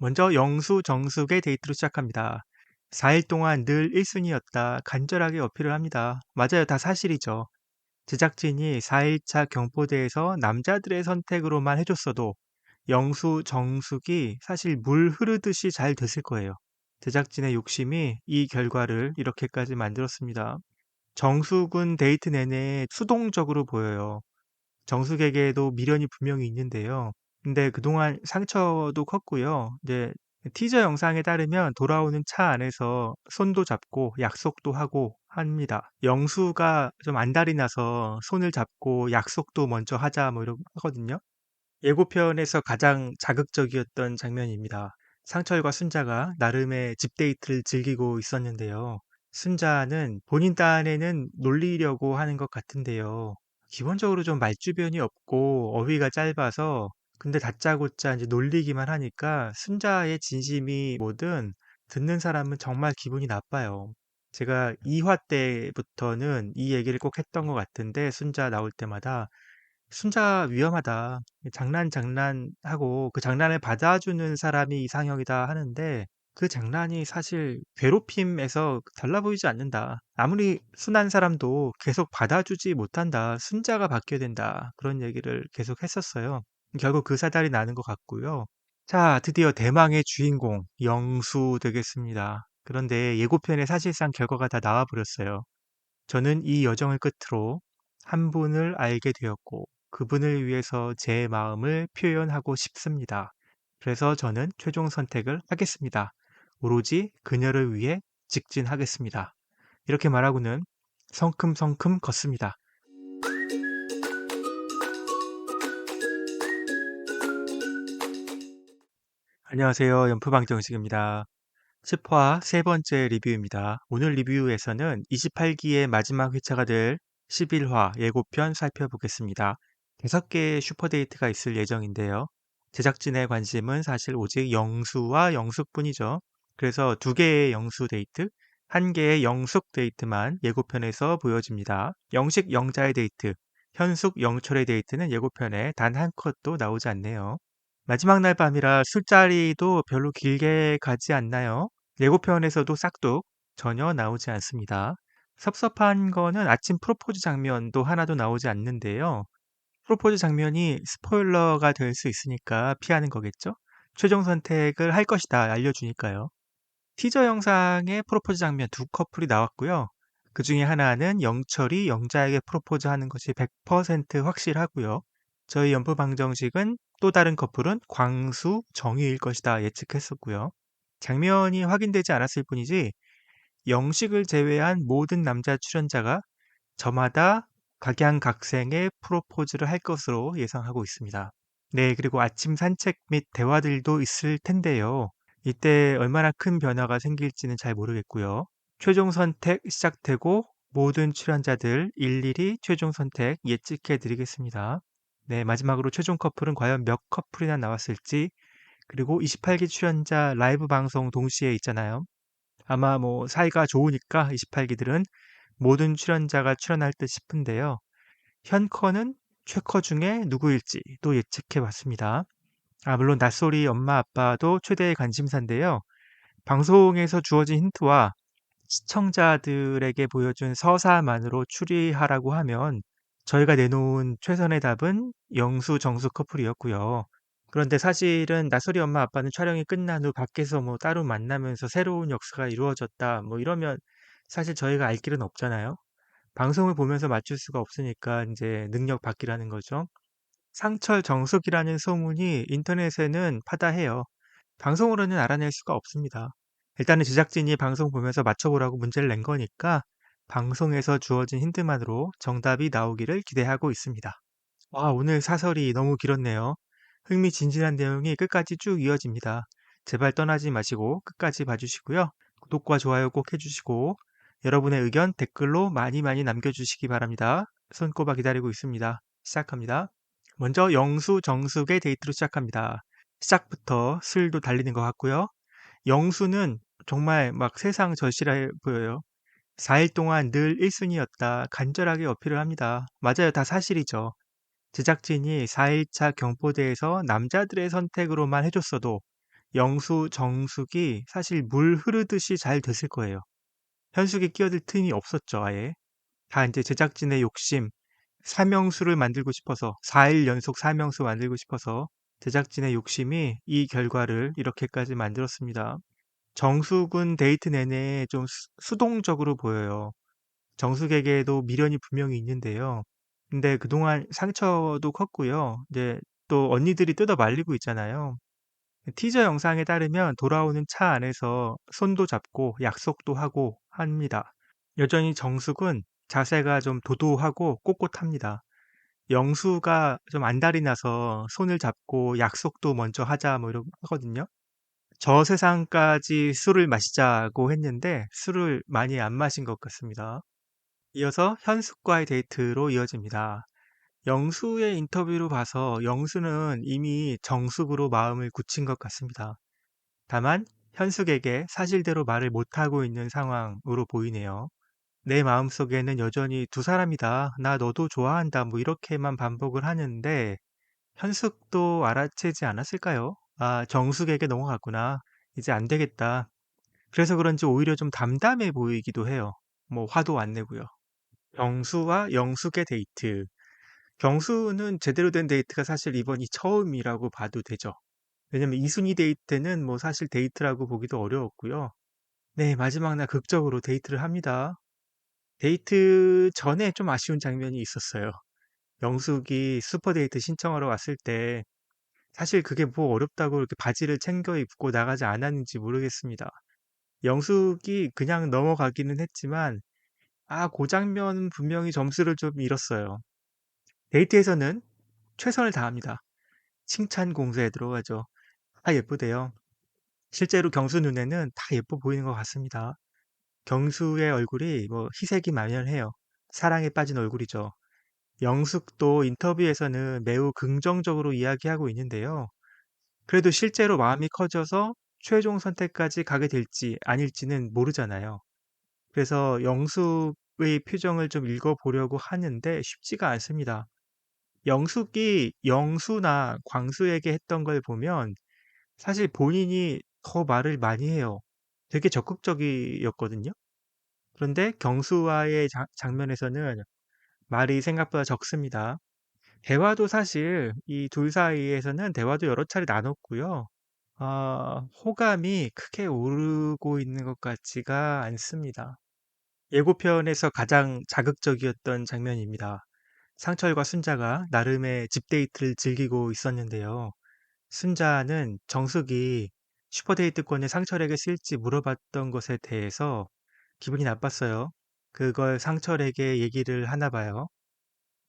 먼저 영수, 정숙의 데이트로 시작합니다. 4일 동안 늘 1순위였다. 간절하게 어필을 합니다. 맞아요. 다 사실이죠. 제작진이 4일차 경포대에서 남자들의 선택으로만 해줬어도 영수, 정숙이 사실 물 흐르듯이 잘 됐을 거예요. 제작진의 욕심이 이 결과를 이렇게까지 만들었습니다. 정숙은 데이트 내내 수동적으로 보여요. 정숙에게도 미련이 분명히 있는데요. 근데 그동안 상처도 컸고요. 이제 티저 영상에 따르면 돌아오는 차 안에서 손도 잡고 약속도 하고 합니다. 영수가 좀 안달이 나서 손을 잡고 약속도 먼저 하자 뭐 이러고 하거든요. 예고편에서 가장 자극적이었던 장면입니다. 상철과 순자가 나름의 집 데이트를 즐기고 있었는데요. 순자는 본인 딴에는 놀리려고 하는 것 같은데요. 기본적으로 좀 말주변이 없고 어휘가 짧아서 근데 다짜고짜 이제 놀리기만 하니까 순자의 진심이 뭐든 듣는 사람은 정말 기분이 나빠요. 제가 2화 때부터는 이 얘기를 꼭 했던 것 같은데 순자 나올 때마다 순자 위험하다. 장난하고 그 장난을 받아주는 사람이 이상형이다 하는데 그 장난이 사실 괴롭힘에서 달라 보이지 않는다. 아무리 순한 사람도 계속 받아주지 못한다. 순자가 바뀌어야 된다. 그런 얘기를 계속 했었어요. 결국 그 사달이 나는 것 같고요. 자, 드디어 대망의 주인공 영수 되겠습니다. 그런데 예고편에 사실상 결과가 다 나와버렸어요. 저는 이 여정을 끝으로 한 분을 알게 되었고 그분을 위해서 제 마음을 표현하고 싶습니다. 그래서 저는 최종 선택을 하겠습니다. 오로지 그녀를 위해 직진하겠습니다. 이렇게 말하고는 성큼성큼 걷습니다. 안녕하세요. 연프방정식입니다. 10화 세 번째 리뷰입니다. 오늘 리뷰에서는 28기의 마지막 회차가 될 11화 예고편 살펴보겠습니다. 5개의 슈퍼데이트가 있을 예정인데요. 제작진의 관심은 사실 오직 영수와 영숙뿐이죠. 그래서 2개의 영수 데이트, 1개의 영숙 데이트만 예고편에서 보여집니다. 영식 영자의 데이트, 현숙 영철의 데이트는 예고편에 단 한 컷도 나오지 않네요. 마지막 날 밤이라 술자리도 별로 길게 가지 않나요? 예고편에서도 싹둑 전혀 나오지 않습니다. 섭섭한 거는 아침 프로포즈 장면도 하나도 나오지 않는데요. 프로포즈 장면이 스포일러가 될 수 있으니까 피하는 거겠죠? 최종 선택을 할 것이다 알려주니까요. 티저 영상에 프로포즈 장면 2커플이 나왔고요. 그 중에 하나는 영철이 영자에게 프로포즈 하는 것이 100% 확실하고요. 저희 연프 방정식은 또 다른 커플은 광수, 정희일 것이다 예측했었고요. 장면이 확인되지 않았을 뿐이지 영식을 제외한 모든 남자 출연자가 저마다 각양각색의 프로포즈를 할 것으로 예상하고 있습니다. 네, 그리고 아침 산책 및 대화들도 있을 텐데요. 이때 얼마나 큰 변화가 생길지는 잘 모르겠고요. 최종 선택 시작되고 모든 출연자들 일일이 최종 선택 예측해 드리겠습니다. 네, 마지막으로 최종 커플은 과연 몇 커플이나 나왔을지, 그리고 28기 출연자 라이브 방송 동시에 있잖아요. 아마 뭐 사이가 좋으니까 28기들은 모든 출연자가 출연할 듯 싶은데요. 현커는 최커 중에 누구일지 또 예측해 봤습니다. 물론 낯소리 엄마 아빠도 최대의 관심사인데요. 방송에서 주어진 힌트와 시청자들에게 보여준 서사만으로 추리하라고 하면 저희가 내놓은 최선의 답은 영수 정수 커플이었고요. 그런데 사실은 낯소리 엄마 아빠는 촬영이 끝난 후 밖에서 뭐 따로 만나면서 새로운 역사가 이루어졌다 뭐 이러면 사실 저희가 알 길은 없잖아요. 방송을 보면서 맞출 수가 없으니까 이제 능력 받기라는 거죠. 상철 정숙이라는 소문이 인터넷에는 파다해요. 방송으로는 알아낼 수가 없습니다. 일단은 제작진이 방송 보면서 맞춰보라고 문제를 낸 거니까 방송에서 주어진 힌트만으로 정답이 나오기를 기대하고 있습니다. 오늘 사설이 너무 길었네요. 흥미진진한 내용이 끝까지 쭉 이어집니다. 제발 떠나지 마시고 끝까지 봐주시고요. 구독과 좋아요 꼭 해주시고 여러분의 의견 댓글로 많이 많이 남겨주시기 바랍니다. 손꼽아 기다리고 있습니다. 시작합니다. 먼저 영수, 정숙의 데이트로 시작합니다. 시작부터 술도 달리는 것 같고요. 영수는 정말 막 세상 절실해 보여요. 4일 동안 늘 1순위였다. 간절하게 어필을 합니다. 맞아요. 다 사실이죠. 제작진이 4일차 경포대에서 남자들의 선택으로만 해줬어도 영수, 정숙이 사실 물 흐르듯이 잘 됐을 거예요. 현숙이 끼어들 틈이 없었죠, 아예. 다 이제 제작진의 욕심, 사명수를 만들고 싶어서, 4일 연속 사명수 만들고 싶어서 제작진의 욕심이 이 결과를 이렇게까지 만들었습니다. 정숙은 데이트 내내 좀 수동적으로 보여요. 정숙에게도 미련이 분명히 있는데요. 근데 그동안 상처도 컸고요. 이제 또 언니들이 뜯어 말리고 있잖아요. 티저 영상에 따르면 돌아오는 차 안에서 손도 잡고 약속도 하고 합니다. 여전히 정숙은 자세가 좀 도도하고 꼿꼿합니다. 영수가 좀 안달이 나서 손을 잡고 약속도 먼저 하자 뭐 이러고 하거든요. 저 세상까지 술을 마시자고 했는데 술을 많이 안 마신 것 같습니다. 이어서 현숙과의 데이트로 이어집니다. 영수의 인터뷰로 봐서 영수는 이미 정숙으로 마음을 굳힌 것 같습니다. 다만 현숙에게 사실대로 말을 못하고 있는 상황으로 보이네요. 내 마음속에는 여전히 두 사람이다. 나 너도 좋아한다. 뭐 이렇게만 반복을 하는데 현숙도 알아채지 않았을까요? 아, 정숙에게 넘어갔구나. 이제 안 되겠다. 그래서 그런지 오히려 좀 담담해 보이기도 해요. 뭐 화도 안 내고요. 경수와 영숙의 데이트. 경수는 제대로 된 데이트가 사실 이번이 처음이라고 봐도 되죠. 왜냐면 이순희 데이트는 뭐 사실 데이트라고 보기도 어려웠고요. 네, 마지막 날 극적으로 데이트를 합니다. 데이트 전에 좀 아쉬운 장면이 있었어요. 영숙이 슈퍼데이트 신청하러 왔을 때 사실 그게 뭐 어렵다고 이렇게 바지를 챙겨 입고 나가지 않았는지 모르겠습니다. 영숙이 그냥 넘어가기는 했지만 그 장면 분명히 점수를 좀 잃었어요. 데이트에서는 최선을 다합니다. 칭찬 공세에 들어가죠. 다 예쁘대요. 실제로 경수 눈에는 다 예뻐 보이는 것 같습니다. 경수의 얼굴이 뭐 희색이 만연해요. 사랑에 빠진 얼굴이죠. 영숙도 인터뷰에서는 매우 긍정적으로 이야기하고 있는데요. 그래도 실제로 마음이 커져서 최종 선택까지 가게 될지 아닐지는 모르잖아요. 그래서 영숙의 표정을 좀 읽어보려고 하는데 쉽지가 않습니다. 영숙이 영수나 광수에게 했던 걸 보면 사실 본인이 더 말을 많이 해요. 되게 적극적이었거든요. 그런데 경수와의 장면에서는 말이 생각보다 적습니다. 대화도 사실 이 둘 사이에서는 대화도 여러 차례 나눴고요. 호감이 크게 오르고 있는 것 같지가 않습니다. 예고편에서 가장 자극적이었던 장면입니다. 상철과 순자가 나름의 집데이트를 즐기고 있었는데요. 순자는 정숙이 슈퍼데이트권을 상철에게 쓸지 물어봤던 것에 대해서 기분이 나빴어요. 그걸 상철에게 얘기를 하나 봐요.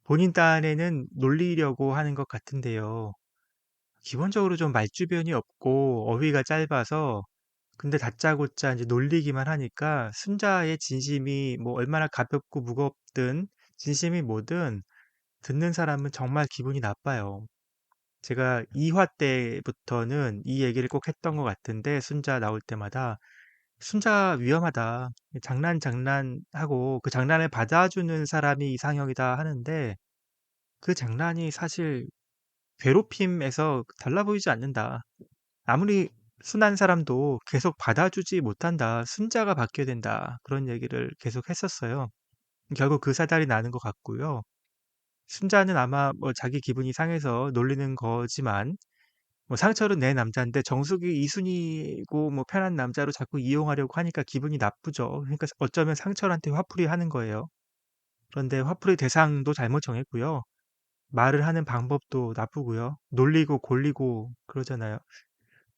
본인 딴에는 놀리려고 하는 것 같은데요. 기본적으로 좀 말주변이 없고 어휘가 짧아서 근데 다짜고짜 이제 놀리기만 하니까 순자의 진심이 뭐 얼마나 가볍고 무겁든 진심이 뭐든 듣는 사람은 정말 기분이 나빠요. 제가 2화 때부터는 이 얘기를 꼭 했던 것 같은데 순자 나올 때마다 순자 위험하다. 장난하고 그 장난을 받아주는 사람이 이상형이다 하는데 그 장난이 사실 괴롭힘에서 달라 보이지 않는다. 아무리 순한 사람도 계속 받아주지 못한다. 순자가 바뀌어야 된다. 그런 얘기를 계속 했었어요. 결국 그 사달이 나는 것 같고요. 순자는 아마 뭐 자기 기분이 상해서 놀리는 거지만 뭐 상철은 내 남자인데 정숙이 이순이고 뭐 편한 남자로 자꾸 이용하려고 하니까 기분이 나쁘죠. 그러니까 어쩌면 상철한테 화풀이 하는 거예요. 그런데 화풀이 대상도 잘못 정했고요. 말을 하는 방법도 나쁘고요. 놀리고 골리고 그러잖아요.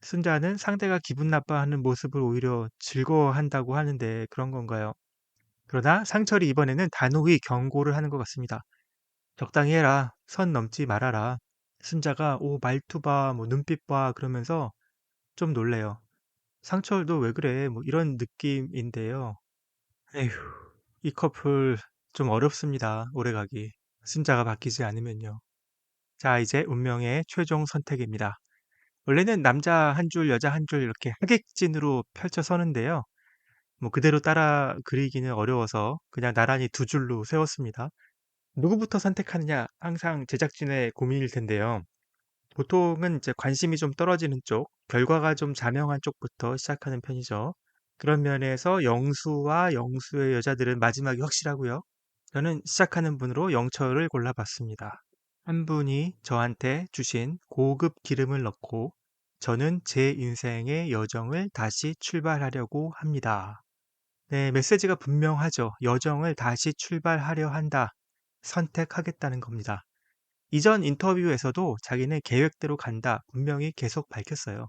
순자는 상대가 기분 나빠하는 모습을 오히려 즐거워한다고 하는데 그런 건가요? 그러나 상철이 이번에는 단호히 경고를 하는 것 같습니다. 적당히 해라. 선 넘지 말아라. 순자가 오 말투 봐, 뭐 눈빛 봐 그러면서 좀 놀래요. 상철도 왜 그래? 뭐 이런 느낌인데요. 에휴, 이 커플 좀 어렵습니다. 오래가기. 순자가 바뀌지 않으면요. 자, 이제 운명의 최종 선택입니다. 원래는 남자 한 줄, 여자 한 줄 이렇게 하객진으로 펼쳐 서는데요. 뭐 그대로 따라 그리기는 어려워서 그냥 나란히 두 줄로 세웠습니다. 누구부터 선택하느냐 항상 제작진의 고민일 텐데요. 보통은 이제 관심이 좀 떨어지는 쪽, 결과가 좀 자명한 쪽부터 시작하는 편이죠. 그런 면에서 영수와 영수의 여자들은 마지막이 확실하고요. 저는 시작하는 분으로 영철을 골라봤습니다. 한 분이 저한테 주신 고급 기름을 넣고 저는 제 인생의 여정을 다시 출발하려고 합니다. 네, 메시지가 분명하죠. 여정을 다시 출발하려 한다. 선택하겠다는 겁니다. 이전 인터뷰에서도 자기는 계획대로 간다. 분명히 계속 밝혔어요.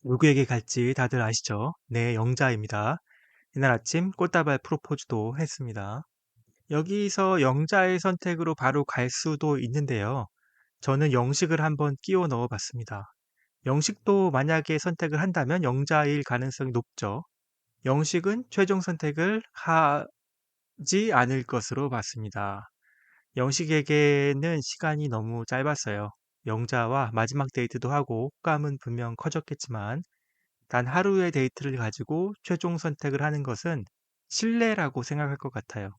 누구에게 갈지 다들 아시죠? 네, 영자입니다. 이날 아침 꽃다발 프로포즈도 했습니다. 여기서 영자의 선택으로 바로 갈 수도 있는데요. 저는 영식을 한번 끼워 넣어 봤습니다. 영식도 만약에 선택을 한다면 영자일 가능성이 높죠. 영식은 최종 선택을 하지 않을 것으로 봤습니다. 영식에게는 시간이 너무 짧았어요. 영자와 마지막 데이트도 하고 호감은 분명 커졌겠지만 단 하루의 데이트를 가지고 최종 선택을 하는 것은 신뢰라고 생각할 것 같아요.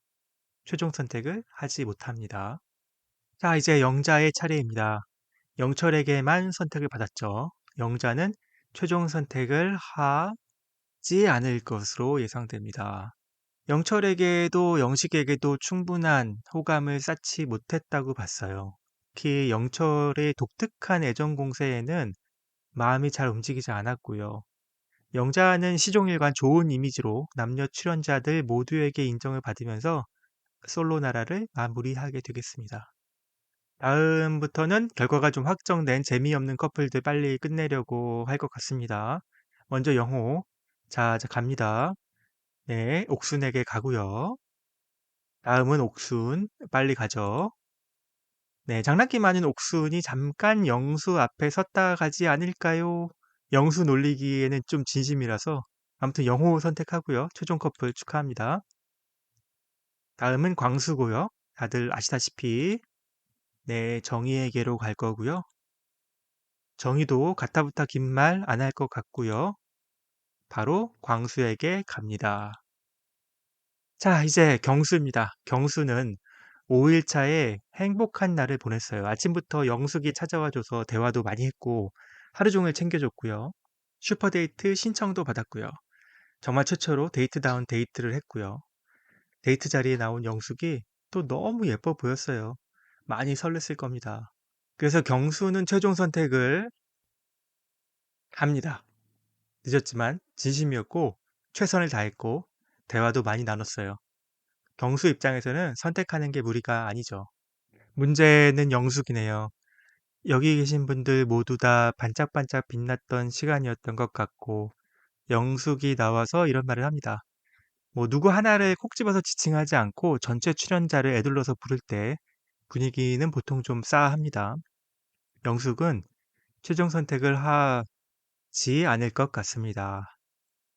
최종 선택을 하지 못합니다. 자, 이제 영자의 차례입니다. 영철에게만 선택을 받았죠. 영자는 최종 선택을 하지 않을 것으로 예상됩니다. 영철에게도 영식에게도 충분한 호감을 쌓지 못했다고 봤어요. 특히 영철의 독특한 애정 공세에는 마음이 잘 움직이지 않았고요. 영자는 시종일관 좋은 이미지로 남녀 출연자들 모두에게 인정을 받으면서 솔로 나라를 마무리하게 되겠습니다. 다음부터는 결과가 좀 확정된 재미없는 커플들 빨리 끝내려고 할 것 같습니다. 먼저 영호. 자, 갑니다. 네, 옥순에게 가고요. 다음은 옥순. 빨리 가죠. 네, 장난기 많은 옥순이 잠깐 영수 앞에 섰다 가지 않을까요? 영수 놀리기에는 좀 진심이라서 아무튼 영호 선택하고요. 최종 커플 축하합니다. 다음은 광수고요. 다들 아시다시피 네, 정희에게로 갈 거고요. 정희도 가타부타 긴 말 안 할 것 같고요. 바로 광수에게 갑니다. 자, 이제 경수입니다. 경수는 5일차에 행복한 날을 보냈어요. 아침부터 영숙이 찾아와줘서 대화도 많이 했고 하루 종일 챙겨줬고요. 슈퍼데이트 신청도 받았고요. 정말 최초로 데이트다운 데이트를 했고요. 데이트 자리에 나온 영숙이 또 너무 예뻐 보였어요. 많이 설렜을 겁니다. 그래서 경수는 최종 선택을 합니다. 늦었지만 진심이었고 최선을 다했고 대화도 많이 나눴어요. 경수 입장에서는 선택하는 게 무리가 아니죠. 문제는 영숙이네요. 여기 계신 분들 모두 다 반짝반짝 빛났던 시간이었던 것 같고 영숙이 나와서 이런 말을 합니다. 뭐 누구 하나를 콕 집어서 지칭하지 않고 전체 출연자를 에둘러서 부를 때 분위기는 보통 좀 싸합니다. 영숙은 최종 선택을 하지 않을 것 같습니다.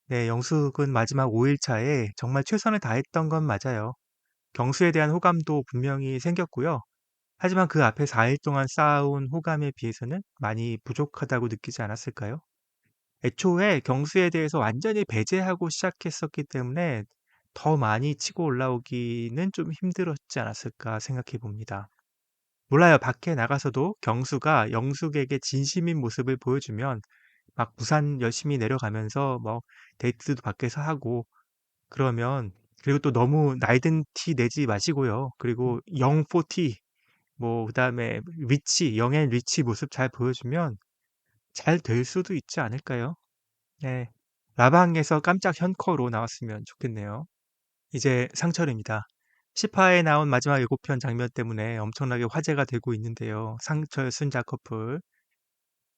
네, 영숙은 마지막 5일차에 정말 최선을 다했던 건 맞아요. 경수에 대한 호감도 분명히 생겼고요. 하지만 그 앞에 4일 동안 쌓아온 호감에 비해서는 많이 부족하다고 느끼지 않았을까요? 애초에 경수에 대해서 완전히 배제하고 시작했었기 때문에 더 많이 치고 올라오기는 좀 힘들었지 않았을까 생각해 봅니다. 몰라요. 밖에 나가서도 경수가 영숙에게 진심인 모습을 보여주면 막 부산 열심히 내려가면서 뭐 데이트도 밖에서 하고 그러면 그리고 또 너무 나이든 티 내지 마시고요. 그리고 영포티 뭐 그다음에 리치, 영앤 리치 모습 잘 보여주면 잘 될 수도 있지 않을까요? 네. 라방에서 깜짝 현커로 나왔으면 좋겠네요. 이제 상철입니다. 10화에 나온 마지막 7편 장면 때문에 엄청나게 화제가 되고 있는데요. 상철 순자 커플.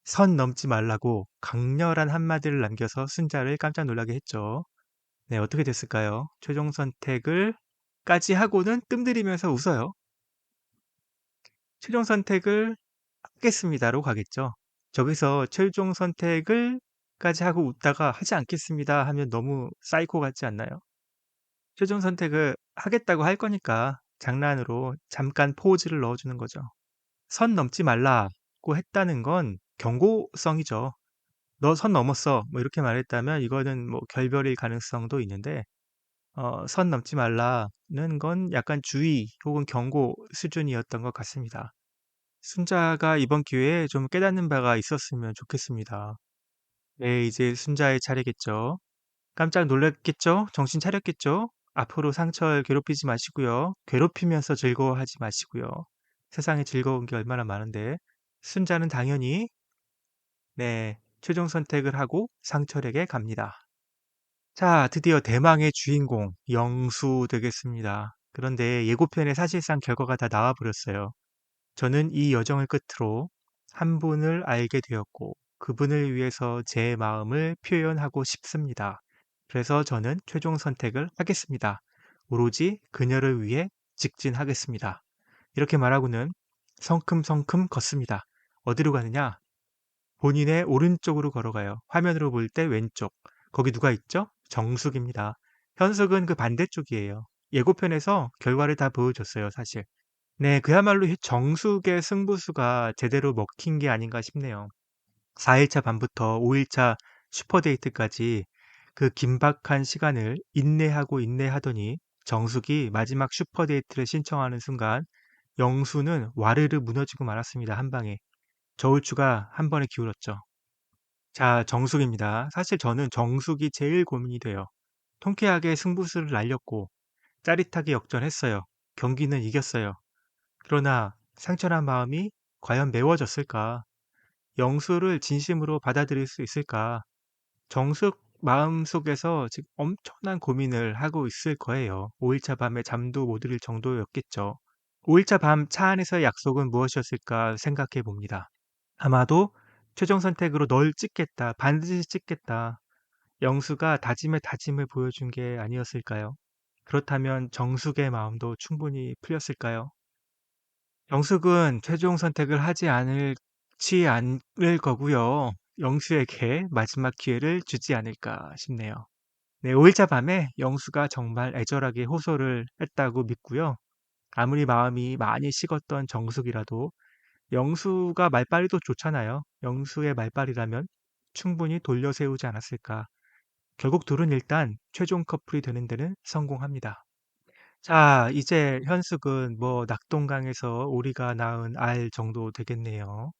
선 넘지 말라고 강렬한 한마디를 남겨서 순자를 깜짝 놀라게 했죠. 네, 어떻게 됐을까요? 최종 선택을 까지 하고는 뜸들이면서 웃어요. 최종 선택을 하겠습니다로 가겠죠. 저기서 최종 선택을 까지 하고 웃다가 하지 않겠습니다 하면 너무 사이코 같지 않나요? 최종 선택을 하겠다고 할 거니까 장난으로 잠깐 포즈를 넣어주는 거죠. 선 넘지 말라고 했다는 건 경고성이죠. 너 선 넘었어. 뭐 이렇게 말했다면 이거는 뭐 결별일 가능성도 있는데 선 넘지 말라는 건 약간 주의 혹은 경고 수준이었던 것 같습니다. 순자가 이번 기회에 좀 깨닫는 바가 있었으면 좋겠습니다. 네, 이제 순자의 차례겠죠. 깜짝 놀랐겠죠? 정신 차렸겠죠? 앞으로 상철 괴롭히지 마시고요. 괴롭히면서 즐거워하지 마시고요. 세상에 즐거운 게 얼마나 많은데. 순자는 당연히 네, 최종 선택을 하고 상철에게 갑니다. 자, 드디어 대망의 주인공 영수 되겠습니다. 그런데 예고편에 사실상 결과가 다 나와 버렸어요. 저는 이 여정을 끝으로 한 분을 알게 되었고 그분을 위해서 제 마음을 표현하고 싶습니다. 그래서 저는 최종 선택을 하겠습니다. 오로지 그녀를 위해 직진하겠습니다. 이렇게 말하고는 성큼성큼 걷습니다. 어디로 가느냐? 본인의 오른쪽으로 걸어가요. 화면으로 볼 때 왼쪽. 거기 누가 있죠? 정숙입니다. 현숙은 그 반대쪽이에요. 예고편에서 결과를 다 보여줬어요, 사실. 네, 그야말로 정숙의 승부수가 제대로 먹힌 게 아닌가 싶네요. 4일차 밤부터 5일차 슈퍼데이트까지 그 긴박한 시간을 인내하고 인내하더니 정숙이 마지막 슈퍼데이트를 신청하는 순간 영수는 와르르 무너지고 말았습니다. 한 방에. 저울추가 한 번에 기울었죠. 자, 정숙입니다. 사실 저는 정숙이 제일 고민이 돼요. 통쾌하게 승부수를 날렸고 짜릿하게 역전했어요. 경기는 이겼어요. 그러나 상처난 마음이 과연 메워졌을까? 영수를 진심으로 받아들일 수 있을까? 정숙 마음속에서 지금 엄청난 고민을 하고 있을 거예요. 5일차 밤에 잠도 못 이룰 정도였겠죠. 5일차 밤 차 안에서의 약속은 무엇이었을까 생각해 봅니다. 아마도 최종 선택으로 널 찍겠다, 반드시 찍겠다. 영수가 다짐의 다짐을 보여준 게 아니었을까요? 그렇다면 정숙의 마음도 충분히 풀렸을까요? 영숙은 최종 선택을 하지 않을 거고요. 영수에게 마지막 기회를 주지 않을까 싶네요. 네, 5일차 밤에 영수가 정말 애절하게 호소를 했다고 믿고요. 아무리 마음이 많이 식었던 정숙이라도 영수가 말빨이도 좋잖아요. 영수의 말빨이라면 충분히 돌려세우지 않았을까. 결국 둘은 일단 최종 커플이 되는 데는 성공합니다. 자, 이제 현숙은 뭐 낙동강에서 오리가 낳은 알 정도 되겠네요.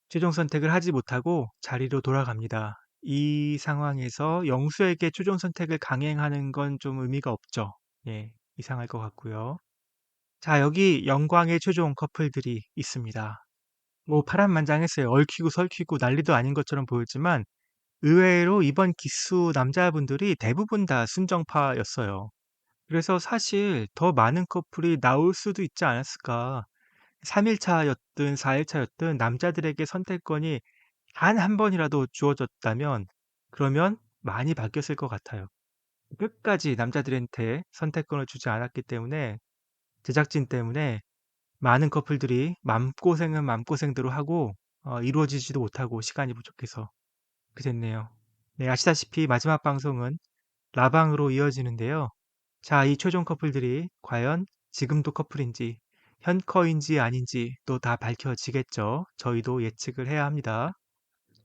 최종 선택을 하지 못하고 자리로 돌아갑니다. 이 상황에서 영수에게 최종 선택을 강행하는 건 좀 의미가 없죠. 예, 이상할 것 같고요. 자, 여기 영광의 최종 커플들이 있습니다. 뭐 파란만장했어요. 얽히고 설키고 난리도 아닌 것처럼 보였지만 의외로 이번 기수 남자분들이 대부분 다 순정파였어요. 그래서 사실 더 많은 커플이 나올 수도 있지 않았을까. 3일차였든 4일차였든 남자들에게 선택권이 단 한 번이라도 주어졌다면 그러면 많이 바뀌었을 것 같아요. 끝까지 남자들한테 선택권을 주지 않았기 때문에 제작진 때문에 많은 커플들이 맘고생은 맘고생대로 하고 이루어지지도 못하고 시간이 부족해서 그렇게 됐네요. 네, 아시다시피 마지막 방송은 라방으로 이어지는데요. 자, 이 최종 커플들이 과연 지금도 커플인지 현커인지 아닌지 또 다 밝혀지겠죠. 저희도 예측을 해야 합니다.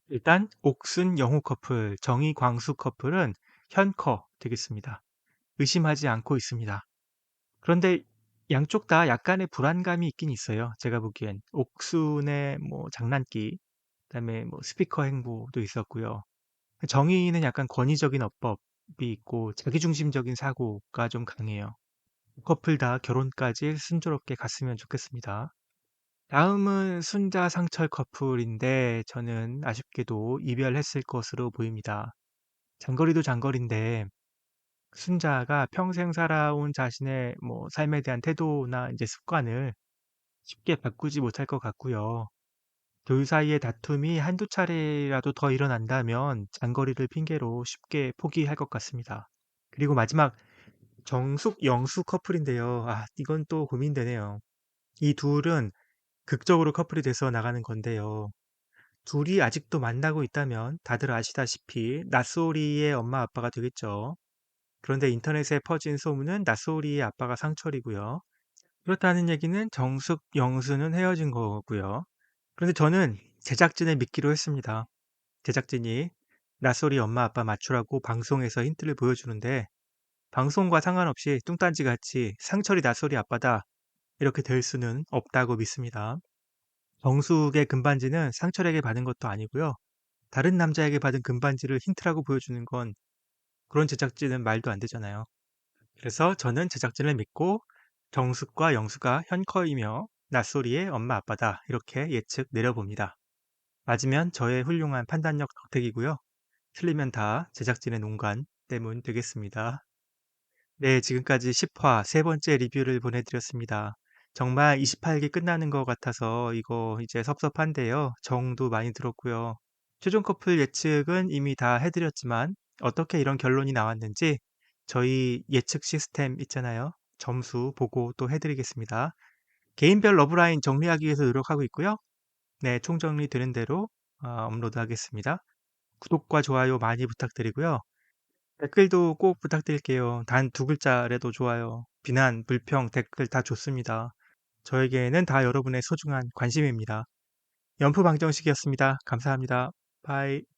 일단 옥순 영호 커플, 정희 광수 커플은 현커 되겠습니다. 의심하지 않고 있습니다. 그런데 양쪽 다 약간의 불안감이 있긴 있어요. 제가 보기엔 옥순의 뭐 장난기, 그다음에 뭐 스피커 행보도 있었고요. 정의는 약간 권위적인 어법이 있고 자기중심적인 사고가 좀 강해요. 커플 다 결혼까지 순조롭게 갔으면 좋겠습니다. 다음은 순자 상철 커플인데 저는 아쉽게도 이별했을 것으로 보입니다. 장거리도 장거리인데 순자가 평생 살아온 자신의 뭐 삶에 대한 태도나 이제 습관을 쉽게 바꾸지 못할 것 같고요. 둘 사이의 다툼이 한두 차례라도 더 일어난다면 장거리를 핑계로 쉽게 포기할 것 같습니다. 그리고 마지막 정숙, 영수 커플인데요. 아, 이건 또 고민되네요. 이 둘은 극적으로 커플이 돼서 나가는 건데요. 둘이 아직도 만나고 있다면 다들 아시다시피 낯소리의 엄마 아빠가 되겠죠. 그런데 인터넷에 퍼진 소문은 낯소리의 아빠가 상철이고요. 그렇다는 얘기는 정숙, 영수는 헤어진 거고요. 그런데 저는 제작진을 믿기로 했습니다. 제작진이 낯소리 엄마 아빠 맞추라고 방송에서 힌트를 보여주는데 방송과 상관없이 뚱딴지 같이 상철이 낯소리 아빠다 이렇게 될 수는 없다고 믿습니다. 정숙의 금반지는 상철에게 받은 것도 아니고요. 다른 남자에게 받은 금반지를 힌트라고 보여주는 건 그런 제작진은 말도 안 되잖아요. 그래서 저는 제작진을 믿고 정숙과 영수가 현커이며 낯소리의 엄마 아빠다 이렇게 예측 내려봅니다. 맞으면 저의 훌륭한 판단력 덕택이고요. 틀리면 다 제작진의 농간 때문 되겠습니다. 네, 지금까지 10화 세 번째 리뷰를 보내드렸습니다. 정말 28기 끝나는 것 같아서 이거 이제 섭섭한데요. 정도 많이 들었고요. 최종 커플 예측은 이미 다 해드렸지만 어떻게 이런 결론이 나왔는지 저희 예측 시스템 있잖아요. 점수 보고 또 해드리겠습니다. 개인별 러브라인 정리하기 위해서 노력하고 있고요. 네, 총정리 되는 대로 업로드하겠습니다. 구독과 좋아요 많이 부탁드리고요. 댓글도 꼭 부탁드릴게요. 단 두 글자라도 좋아요. 비난, 불평, 댓글 다 좋습니다. 저에게는 다 여러분의 소중한 관심입니다. 연프 방정식이었습니다. 감사합니다. 바이.